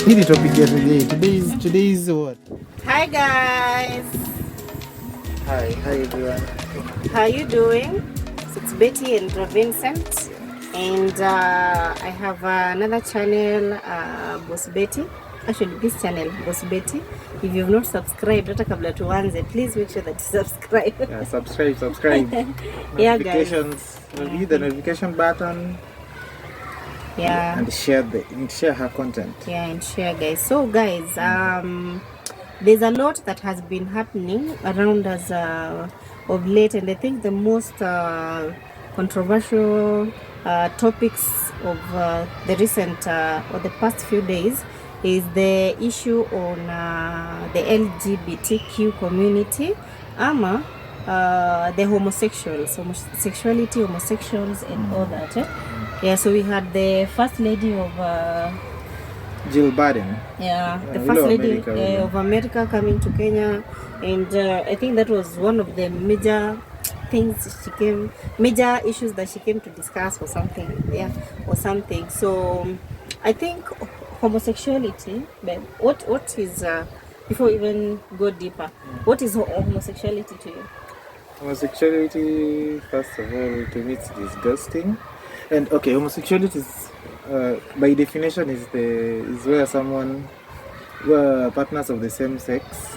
Hili topic ya today is what? Hi guys. Hi everyone. How you doing? So it's Betty and Vincent, and I have another channel, Boss Betty. Actually, this channel, Boss Betty. If you've not subscribed, hata kabla tuanze, please make sure that you subscribe. Yeah, subscribe. Yeah, guys. Notifications. Hit the notification button. Yeah. And share her content. Yeah, and share, guys. So, guys, there's a lot that has been happening around us of late, and I think the most controversial topics of the recent or the past few days is the issue on the LGBTQ community, the homosexuality, homosexuals, and all that. Yeah, so we had the first lady of Jill Biden. Yeah, the first lady of America coming to Kenya, and I think that was one of the major major issues that she came to discuss or something. Yeah, or something. So I think homosexuality, but what is before we even go deeper, what is homosexuality to you? Homosexuality, first of all, to me it's disgusting. And okay, homosexuality is by definition is where partners of the same sex,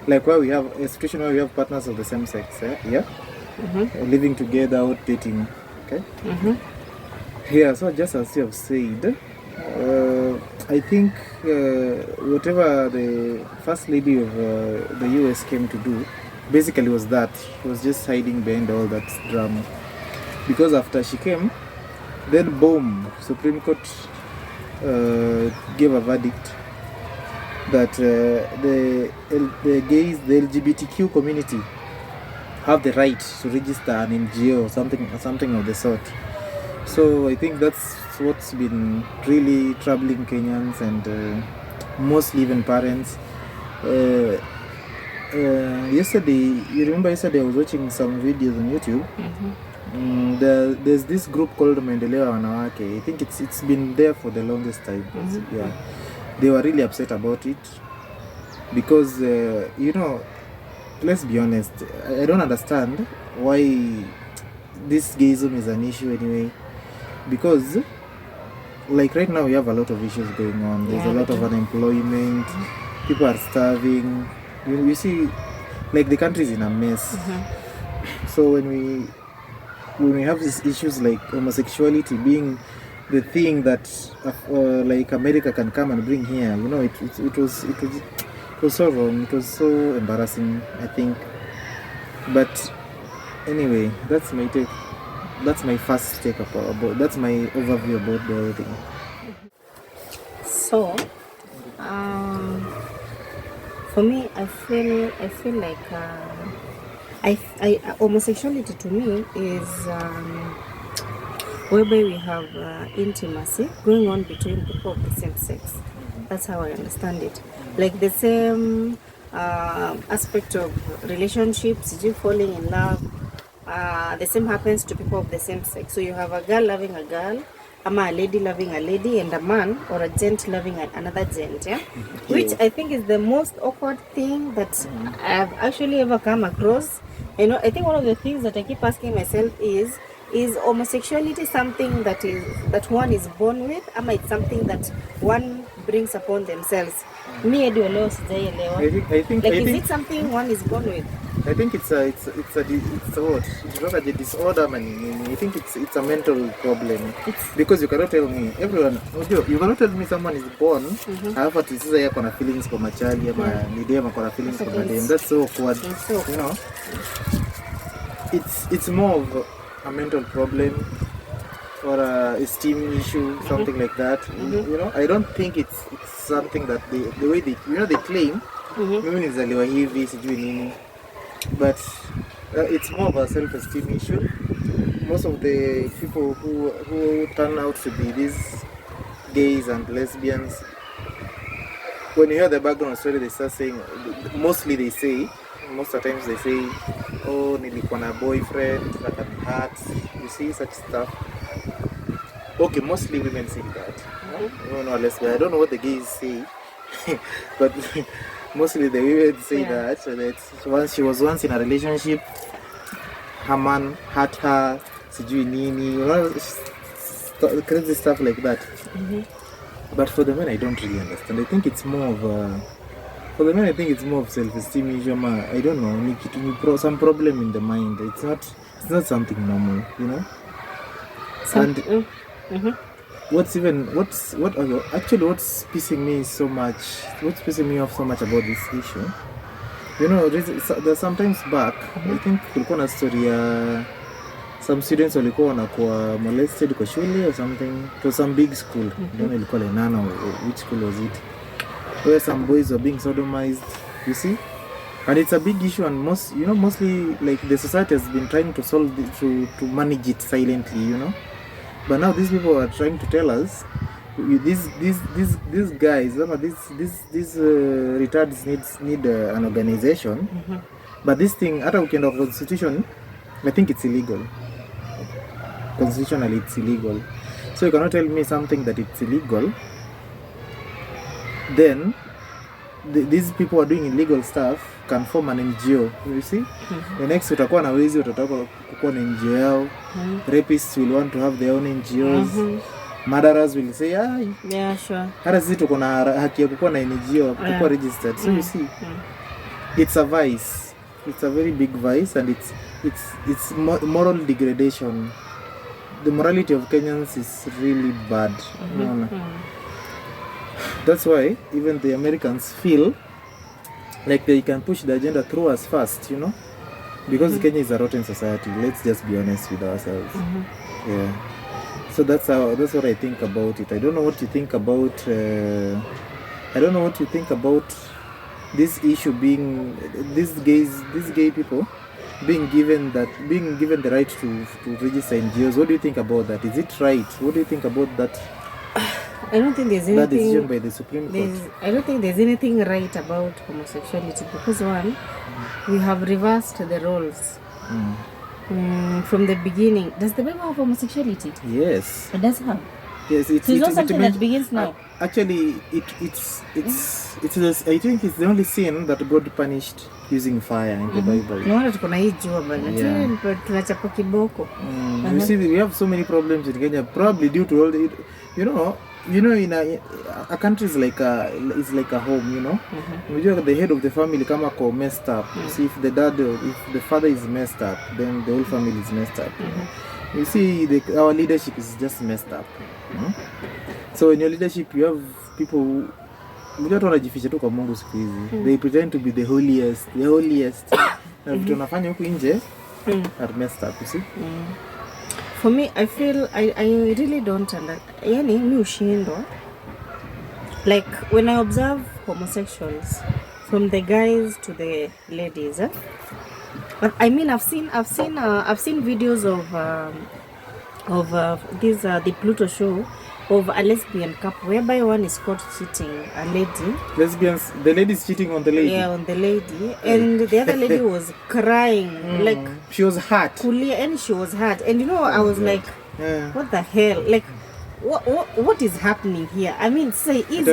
like where we have a situation where we have partners of the same sex, living together out dating, okay. Yeah, so just as you have said, I think whatever the first lady of the US came to do basically was that she was just hiding behind all that drama, because after she came, then boom, Supreme Court gave a verdict that the gays, the LGBTQ community have the right to register an NGO or something of the sort. So I think that's what's been really troubling Kenyans and mostly even parents. Yesterday I was watching some videos on YouTube. There's this group called Maendeleo ya Wanawake. I think it's been there for the longest time. Yeah, they were really upset about it because let's be honest, I don't understand why this gayism is an issue anyway, because like right now we have a lot of issues going on. There's a lot of unemployment, people are starving. You see, like the country is in a mess. So when we have these issues like homosexuality being the thing that like America can come and bring here, it was so wrong. It was so embarrassing, I think. But anyway, that's my take. That's my first take about. That's my overview about the whole thing. So, for me, I feel like homosexuality to me is whereby we have intimacy going on between people of the same sex. That's how I understand it. Like the same aspect of relationships, you falling in love. The same happens to people of the same sex. So you have a girl loving a girl, a lady loving a lady, and a man or a gent loving another gent, yeah? Which I think is the most awkward thing that I've actually ever come across. I think one of the things that I keep asking myself is homosexuality something that one is born with, ama it's something that one brings upon themselves? Me, I think is it something one is born with? I think it's what? It's not a disorder, man. I think it's a mental problem. Because you cannot tell me you cannot tell me someone is born alafu sasa yeye kuna feelings kwa machali ama ni dem kuna feelings kwa madem. That's so awkward. It's more of a mental problem or a esteem issue, something like that. I don't think it's something that the way they they claim mimi nizaliwa hivi sijui nini, but it's more of a self-esteem issue. Most of the people who turn out to be these gays and lesbians, when you hear the background story, they start saying, most of the times they say, oh, nilikuwa na boyfriend that can hurt. You see such stuff. Okay, mostly women say that. No, lesbian. I don't know what the gays say, but mostly the women say that. So that she was once in a relationship, her man hurt her, sijui nini, crazy stuff like that. But for the men, I don't really understand. I think it's more of for the men, I think it's more of self-esteem issue. I don't know, some problem in the mind. It's not something normal, you know. What's pissing me so much? What's pissing me off so much about this issue? You know, there's sometimes back. I think kulikuwa na story ya some students walikuwa wanakuwa molested kwa shule or something. It was some big school. I don't know ilikuwa Lenana or which school was it? Where some boys were being sodomized. You see? And it's a big issue, and mostly like the society has been trying to solve it, to manage it silently, you know. But now these people are trying to tell us, these guys, these retards need an organization. But this thing, at a weekend of constitution, I think it's illegal. Constitutionally, it's illegal. So you cannot tell me something that it's illegal. Then these people are doing illegal stuff can form an NGO, you see. The next utakuwa na wezi utatoka kukuwa na NGO yao. Rapists will want to have their own NGOs. Murderers will say, yeah, sure. Hata sisi tuko na haki ya kukuwa na NGO, kukuwa registered. So you see, it's a vice. It's a very big vice, and it's moral degradation. The morality of Kenyans is really bad. That's why even the Americans feel like they can push the agenda through us fast, you know, because Kenya is a rotten society. Let's just be honest with ourselves. Yeah. So that's what I think about it. I don't know what you think about. This issue being these gay people being given the right to register NGOs. What do you think about that? Is it right? What do you think about that? I don't think there's anything. That decision by the Supreme Court. I don't think there's anything right about homosexuality, because one, we have reversed the roles from the beginning. Does the Bible have homosexuality? Yes. It does have. Yes, it's not something that begins now. Actually, it's I think it's the only sin that God punished using fire in the Bible. No, tuko na hii jua bana. Tunachapa kiboko. You see, we have so many problems in Kenya, probably due to all the, you know, in a country is like a home, you know. The head of the family kama ko messed up. See, if the father is messed up, then the whole family is messed up. You see, our leadership is just messed up. So in your leadership, you have people who wanajificha tu kwa Mungu siku hizi. They pretend to be the holiest. Na vitu wanafanya huku nje are messed up, you see. For me, I feel I really don't understand. Yani mi ushindwa. Like when I observe homosexuals, from the guys to the ladies, but I mean I've seen videos of this the Pluto show of a lesbian couple whereby one is caught cheating a lady. The lady is cheating on the lady. Yeah, on the lady, and the other lady was crying like she was hurt. And she was hurt, and you know I was like, what the hell? Like, what is happening here? I mean, say is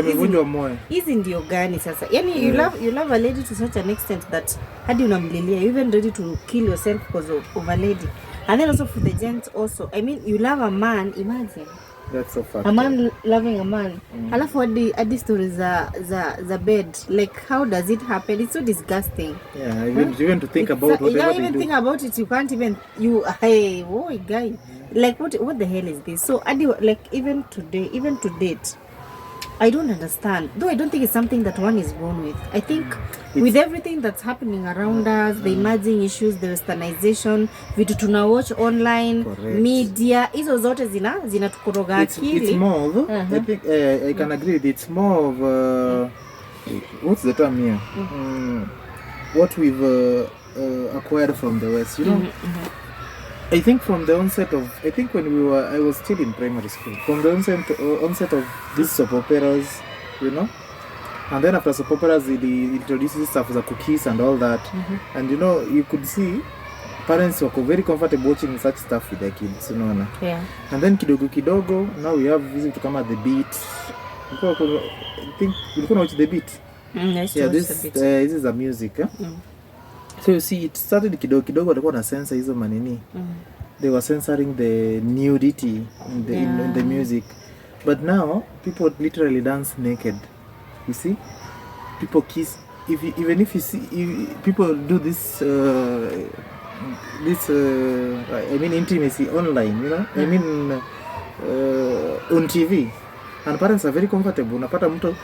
ndio gani sasa? Yani you love a lady to such an extent that hadi unamlilia, you even ready to kill yourself because of a lady. And then also for the gents also, I mean, you love a man, imagine. That's so fact. A man loving a man. Alafu hadi stories za bed. Like, how does it happen? It's so disgusting. Yeah, even to think about whatever they do. You don't even think about it. You can't even. Hey, guy. Like, what the hell is this? So, like, even to date, I don't understand. Though I don't think it's something that one is born with. I think with everything that's happening around us, the emerging issues, the westernization, vitu tuna watch online, media, hizo zote zinatukoroga akili. It's more of, I think I can agree with it. It's more of, what's the term here? What we've acquired from the West, you know? I think from the onset of, I think when I was still in primary school, from the onset of these soap operas, you know, and then after soap operas, they introduced stuff like cookies and all that, and you know, you could see parents wako very comfortable watching such stuff with their kids, unaona. Yeah. And then kidogo now we have visit kama The Beat. I think you can watch The Beat. Yeah, this is a music. So you see, it started kidogo walikuwa na censor hizo manini. They were censoring the nudity in the music. But now people literally dance naked. You see, people kiss. Even if you see, people do this I mean intimacy online, you know. I mean on TV, and parents are very comfortable. Unapata mtu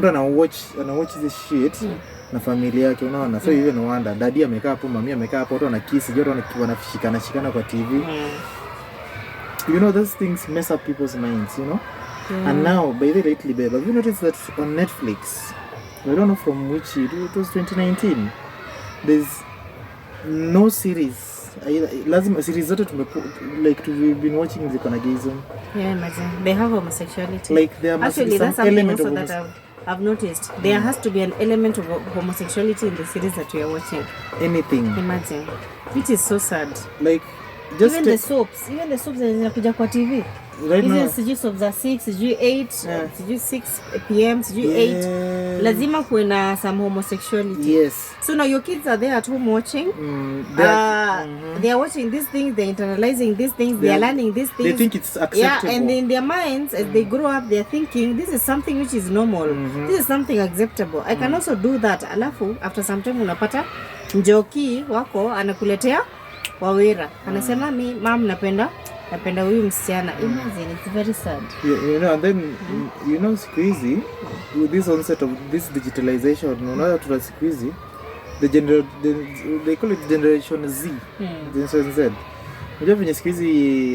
ana watch this shit na familia yake, unaona. So even wonder daddy amekaa hapo, mami amekaa hapo, watu wana kiss, watu wanashikana kwa TV. You know, those things mess up people's minds, you know. And now, by the way, lately, babe, have you noticed that on Netflix, I don't know from which year, it was 2019, there's no series. Lazima series zote we've been watching the conagation. Yeah, imagine. They have homosexuality. Like there must actually, be some that's something element also of that I've noticed. There has to be an element of homosexuality in the series that we are watching. Anything. Imagine. Which is so sad. Like just even the soaps zinakuja kwa TV. Right now, sijui soaps za 6, sijui 8, sijui 6 PM, sijui 8. Lazima kuwe na some homosexuality. Yes. So now your kids are there at home watching. They are watching these things, they're internalizing these things, they are learning these things. They think it's acceptable. Yeah, and in their minds, as they grow up, they're thinking this is something which is normal. This is something acceptable. I can also do that. Alafu, after some time unapata mjoki wako anakuletea wawera. Anasema mom napenda huyu msichana. Imagine, it's very sad. You know, and then you know, it's crazy with this onset of this digitalization. Unaona tuna siku hizi they call it generation Z. Generation Z. Unajua venye siku hizi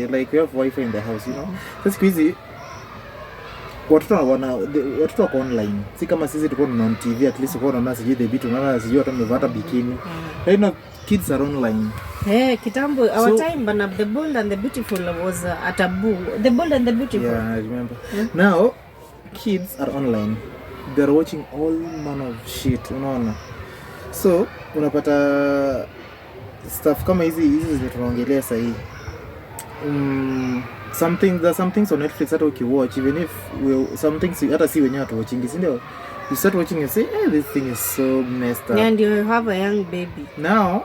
like we have wifi in the house, you know. So siku hizi watoto wako online. Si kama sisi tulikuwa on TV, at least uko unaona sijui The Beat, unaona sijui hata umevaa bikini. Right now kids are online. Kitambo, our time, but The Bold and the Beautiful was a taboo. The Bold and the Beautiful. Yeah, I remember. Now, kids are online. They're watching all manner of shit, unaona. So, unapata stuff kama hizi zile tunaongelea sasa hii. There's some things on Netflix that we watch, even if some things hata si wenyewe tu watching, si ndio? You start watching and say, this thing is so messed up. And you have a young baby. Now,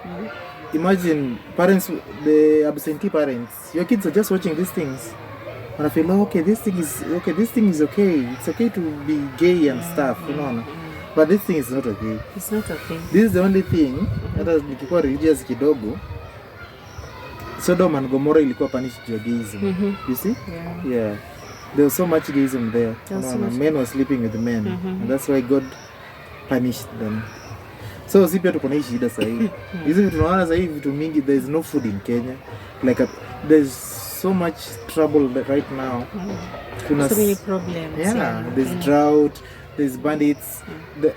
imagine parents, the absentee parents, your kids are just watching these things. And I feel, this thing is okay. It's okay to be gay and stuff, you know. But this thing is not okay. It's not okay. This is the only thing, hata nikikuwa religious kidogo, Sodom and Gomorrah ilikuwa punished for gayism. You see? Yeah. There was so much gayism there. Men were sleeping with men. And that's why God punished them. So si pia tuko na shida sasa hivi. Hizi vitu tunaona sasa hivi vitu mingi, there is no food in Kenya. Like there's so much trouble right now. Kuna so many problems. Yeah, there's drought, there's bandits.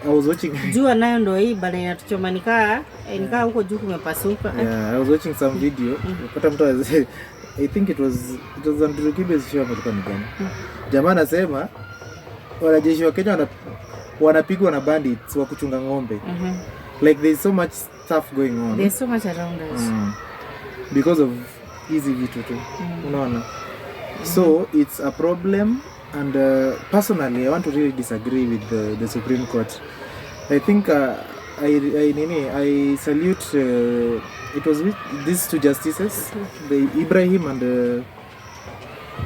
I was watching jua nayo ndo hii bana inatuchoma nikaa huko juu kumepasuka. Yeah, I was watching some video. Pata mtu I think it was Andrew Kibe's show amelikuwa ni gani. Jamaa anasema wanajeshi wa Kenya wanapigwa na bandits wa kuchunga ng'ombe. Like there's so much stuff going on. There's so much around us. Because of hizi vitu tu. Unaona? So it's a problem, and personally I want to really disagree with the Supreme Court. I think I salute it was with these two justices, the Ibrahim and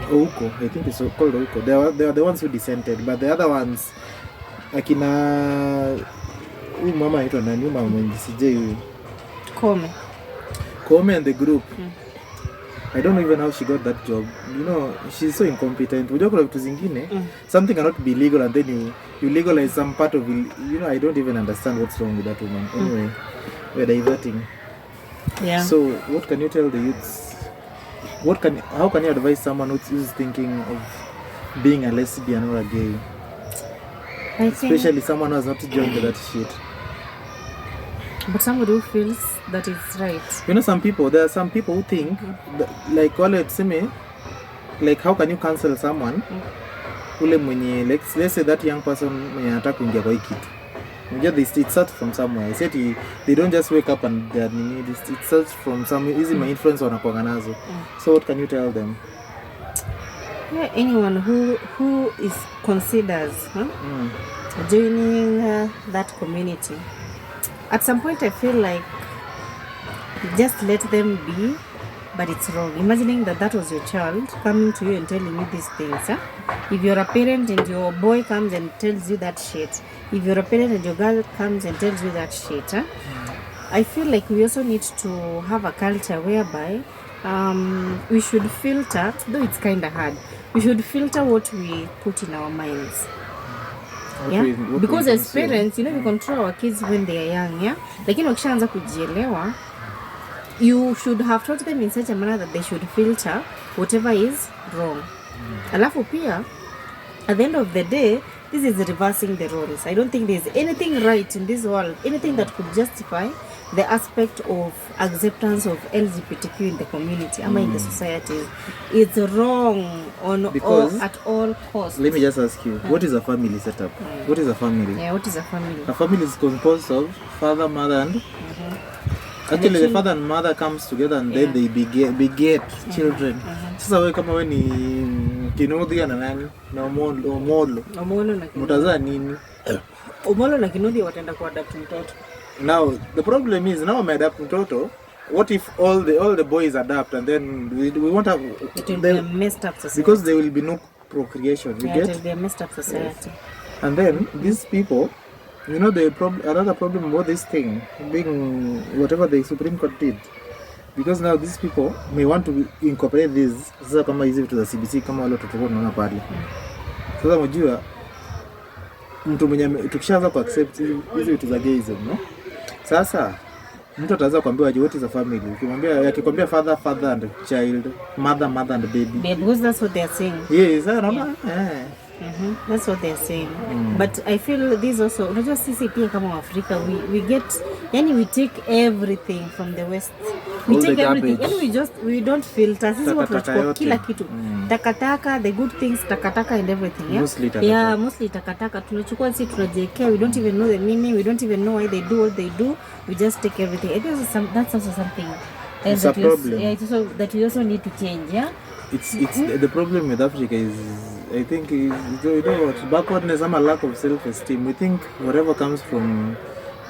Ouko. I think it's called Ouko. They are the ones who dissented, but the other ones akina huyu mama anaitwa nani, mama mwenye huyu Kome and the group. I don't know even how she got that job. You know, she's so incompetent. Unajua kuna vitu zingine, something cannot be legal and then you legalize some part of it. You know, I don't even understand what's wrong with that woman. Anyway, we're diverting. Yeah. So, what can you tell the youths? How can you advise someone who's thinking of being a lesbian or a gay? Especially someone who has not joined that shit. But somebody who feels that it's right. You know, there are some people who think that, like let's how can you cancel someone ule mwenye, let's say that young person mwenye anataka kuingia kwa hiki kitu. It starts from somewhere. I said they don't just wake up and they need it starts from somewhere. Easy my influence on nazo. So what can you tell them? Yeah, anyone who is considers joining that community, at some point I feel like just let them be, but it's wrong. Imagining that was your child coming to you and telling you these things. If you're a parent and your boy comes and tells you that shit, if you're a parent and your girl comes and tells you that shit, I feel like we also need to have a culture whereby we should filter, though it's kind of hard, we should filter what we put in our minds. Because as parents, we control our kids when they are young, lakini wakishaanza kujielewa, you should have taught them in such a manner that they should filter whatever is wrong. Alafu pia, at the end of the day, this is reversing the roles. I don't think there's anything right in this world, anything that could justify the aspect of acceptance of LGBTQ in the community, in the society. It's wrong at all costs. Let me just ask you, what is a family setup? What is a family? Yeah, what is a family? A family is composed of father, mother, and actually the father and mother comes together and then they beget children. Sasa wewe kama wewe ni Kinodhi na nani na Omolo na mtazaa nini? Omolo na Kinodhi wataenda kuadapt mtoto. Now the problem is now adapt mtoto. What if all the boys adapt and then we won't have it will be a messed up society because there will be no procreation. It will be a messed up society. Yes. And then these people, another problem about this thing being whatever the Supreme Court did, because now these people may want to incorporate this. Sasa kama hizi vitu za CBC kama wale tutakuwa tunaona pale. Sasa unajua mtu mwenye tukishaanza ku accept hizi vitu za gayism, no? Sasa mtu ataanza kuambiwa what is a family. Akikwambia father and child, mother and baby. Because that's what they are saying. Yes, I don't know. That's what they're saying. But I feel this also, unajua sisi pia kama Africa, we get, we take everything from the West. We all take everything. We don't filter. Sisi watu tunachukua kila kitu. Takataka, the good things, takataka and everything. Mostly takataka. Mostly takataka. Tunachukua sisi tunajiwekea. We don't even know the meaning. We don't even know why they do what they do. We just take everything. I think that's also something. It's a problem. It's also that we also need to change. It's the problem with Africa is, I think, what backwardness and a lack of self-esteem. We think whatever comes from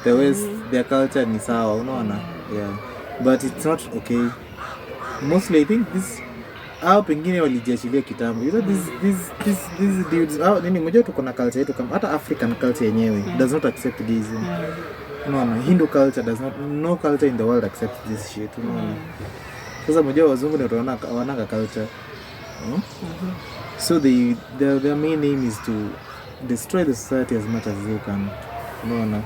the West, their culture ni sawa, unaona? Yeah. But it's not okay. Mostly I think this pengine walijiachilia kitambo. These dudes mmoja tuko na culture yetu kama hata African culture yenyewe does not accept this. Unaona? Hindu culture no culture in the world accepts this shit, unaona? Sasa mmoja wazungu ndio wanaka culture. So their main aim is to destroy the society as much as they can. Unaona?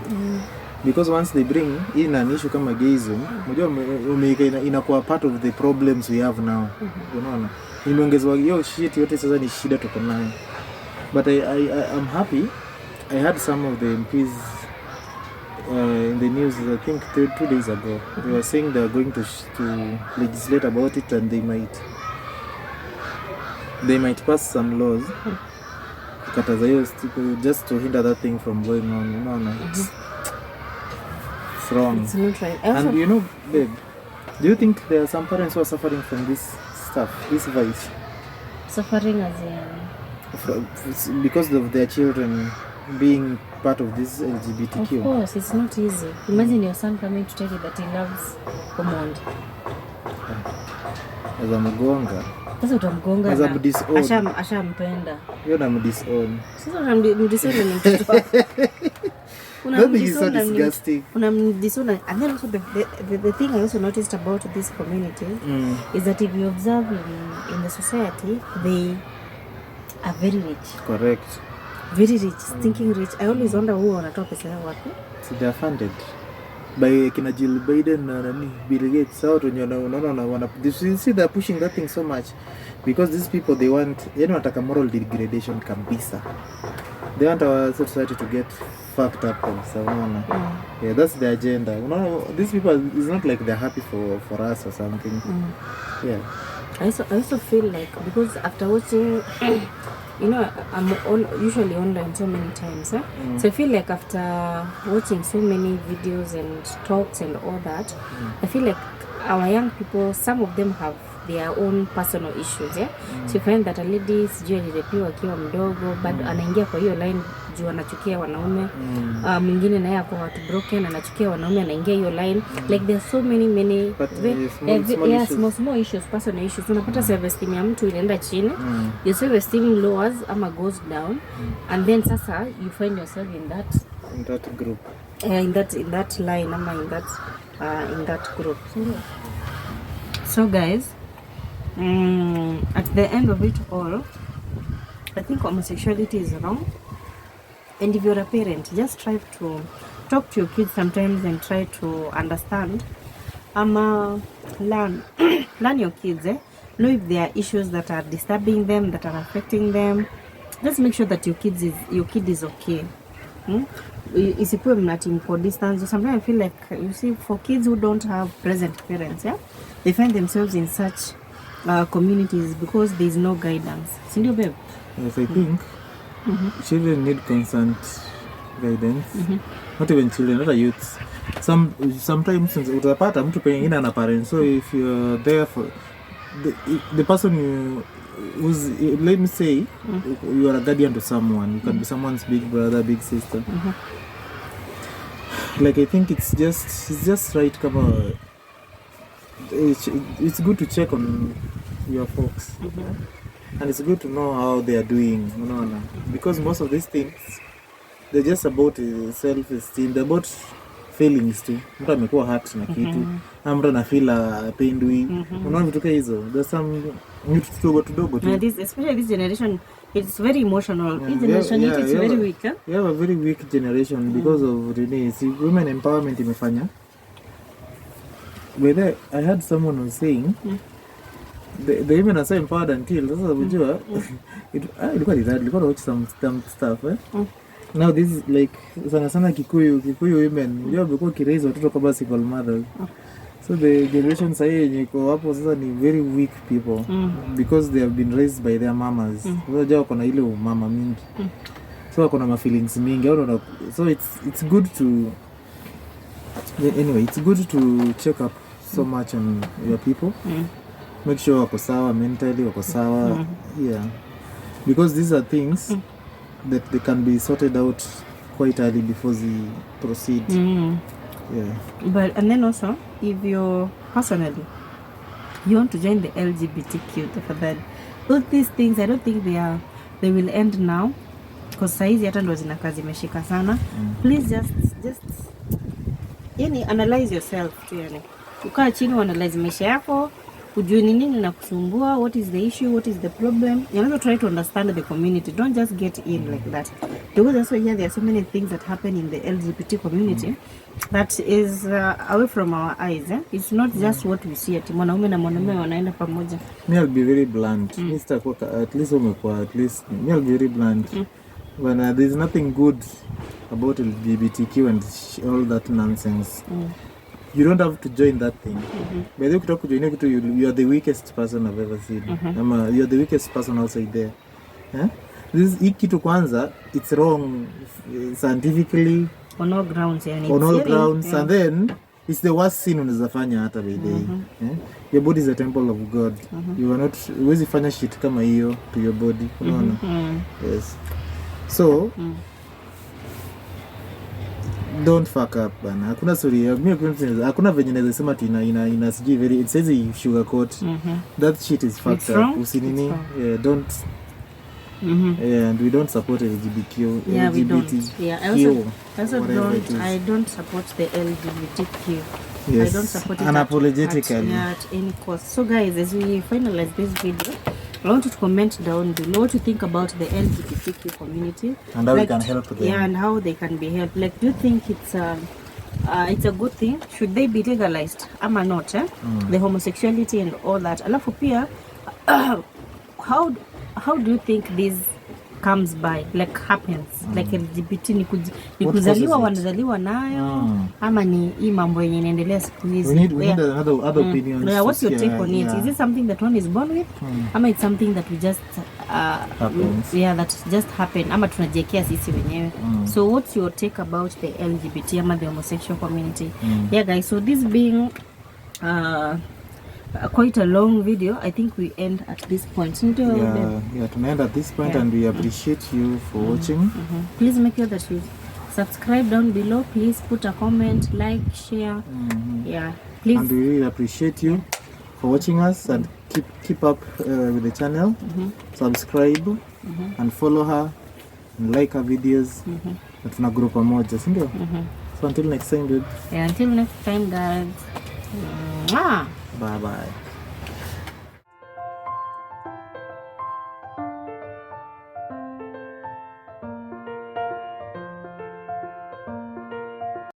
Because once they bring in an issue kama gayism, mmoja inakuwa part of the problems we have now. Unaona? Imeongezwa hiyo shit yote sasa ni shida tuko nayo. But I'm happy. I had some of the MPs in the news, I think 2 days ago. They were saying they are going to legislate about it and they might pass some laws kataza hiyo just to hinder that thing from going on. No. It's wrong. It's not right. And babe, do you think there are some parents who are suffering from this stuff, this vice? Suffering as in? Because of their children being part of this LGBTQ. Of course, it's not easy. Imagine your son coming to tell you that he loves Command. As a mgonga. Sasa utamgonga as a disown. Ashampenda. You're na mdisown. Sasa unamdisown ni mtoto wako. That is so disgusting. Unamdisown. And then also the thing I also noticed about this community is that if you observe in the society, they are very rich. Correct. Very rich, stinking rich. I always wonder who wanatoa pesa yao wapi. So they are funded by kina Jill Biden na Bill Gates. So you see they're pushing that thing so much because these people they want wanataka moral degradation kabisa. They want our society to get fucked up kabisa. Yeah, that's the agenda. These people, it's not like they're happy for us or something. Yeah. I also feel like, because after watching you know, usually online so many times. So I feel like after watching so many videos and talks and all that, I feel like our young people, some of them have their own personal issues. So you find that a lady sijui alirepiwa akiwa mdogo bado anaingia kwa hiyo line juu anachukia wanaume. Mwingine naye ako heartbroken anachukia wanaume anaingia hiyo line. Like there are so many small issues, personal issues. Unapata self-esteem ya mtu inaenda chini. Your self-esteem lowers ama goes down, and then sasa you find yourself in that group. In that line ama in that group. So guys, at the end of it all, I think homosexuality is wrong. And if you're a parent, just try to talk to your kids sometimes and try to understand. Learn your kids. Know if there are issues that are disturbing them, that are affecting them. Just make sure that your kid is okay. Isikuwe mnatimpo distance. Sometimes I feel like, you see, for kids who don't have present parents, they find themselves in such communities because there is no guidance. Sindio, babe? Yes, I think children need constant guidance. Not even children, not youths. Sometimes utapata mtu pengine ana parents, so if you're there for the person who's, let me say, you are a guardian to someone. You can be someone's big brother, big sister. Like, I think it's just right. It's good to check on your folks, and it's good to know how they are doing. Because most of these things, they're just about self-esteem. They're about feelings too. Mtu amekuwa hurt na kitu, ama mtu anafeel apendwi. Unaona vitu kama hizo. There's some tudogo tu. Especially this generation, it's very emotional. This generation it's very weak. You have a very weak generation because of women empowerment imefanya. But I heard someone was saying the women are so empowered until sasa unajua ilikuwa watch some stuff now this is like sana Kikuyu women unajua beko kiraise watoto kama single mothers. So the generation sasa yenye iko hapo sasa ni very weak people because they have been raised by their mamas. Unajua wako na ile mama mingi, so wako na feelings mingi. So it's good to it's good to check up so much on your people. Make sure wako sawa mentally, wako sawa. Because these are things that they can be sorted out quite early before they proceed. But and then also, if you personally you want to join the LGBTQ for that, all these things I don't think they will end now, because saizi hata ndo zinakaa zimeshika sana. Please just analyze yourself tu, ukaa chini analyze maisha yako, ujue ni nini na kusumbua, what is the issue, what is the problem. You also try to understand the community. Don't just get in like that. Because also here there are so many things that happen in the LGBT community that is away from our eyes. It's not just what we see. Ati mwanaume na mwanaume wanaenda pamoja. I'll be very blunt. At least I'll be very blunt. When there's nothing good about LGBTQ and all that nonsense. You don't have to join that thing. By the way, ukitaka kujoin kitu, you are the weakest person I've ever seen. You are the weakest person outside there. Hii kitu kwanza, it's wrong scientifically. On all grounds, and then it's the worst sin unaweza fanya hata by day. Your body is a temple of God. You are not, huwezi fanya shit kama hiyo to your body. Unaona? Yes. So don't fuck up bana. Hakuna story. Hakuna venye naweza sema ati ina sijui very, it says you sugarcoat. That shit is fucked up. Usinini. Don't. And we don't support LGBT. We don't. I don't support the LGBTQ. Yes. I don't support it unapologetically at any cost. So guys, as we finalize this video, I want you to comment down below what you think about the LGBTQ community and how we can help them. And how they can be helped. Like, do you think it's a good thing? Should they be legalized? Ama not? The homosexuality and all that. Alafu pia, how do you think these comes by, like happens, like LGBT ni kuzaliwa wanazaliwa nayo ama ni hii mambo yenye inaendelea siku hizi. We need other opinions. Yeah, what's your take on it? Is it something that one is born with ama it's something that we just that just happen ama tunajiekea sisi wenyewe? So what's your take about the LGBT ama the homosexual community? Yeah guys, so this being quite a long video, I think we end at this point. To end at this point, and we appreciate you for watching. Please make sure that you subscribe down below. Please put a comment, like, share. Please. And we really appreciate you for watching us, and keep up with the channel. Subscribe and follow her and like her videos. Tuna group moja, si ndio? So until next time, dude. Until next time, guys. Bye bye.